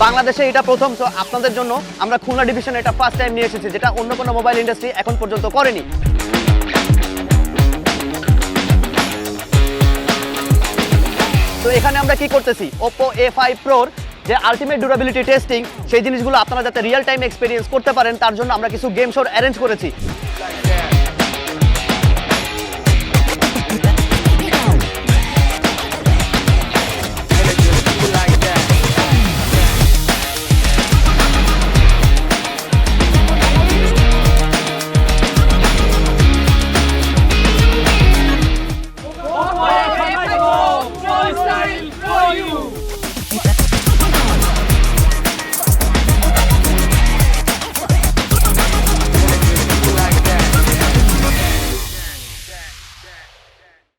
বাংলাদেশে এটা প্রথম, তো আপনাদের জন্য আমরা খুলনা ডিভিশনে এটা ফার্স্ট টাইম নিয়ে এসেছি, যেটা অন্য কোনো মোবাইল ইন্ডাস্ট্রি এখন পর্যন্ত করেনি। তো এখানে আমরা কি করতেছি, OPPO A5 Proর যে আলটিমেট ডিউরেবিলিটি টেস্টিং, সেই জিনিসগুলো আপনারা যাতে রিয়েল টাইম এক্সপেরিয়েন্স করতে পারেন, তার জন্য আমরা কিছু গেম শো অ্যারেঞ্জ করেছি।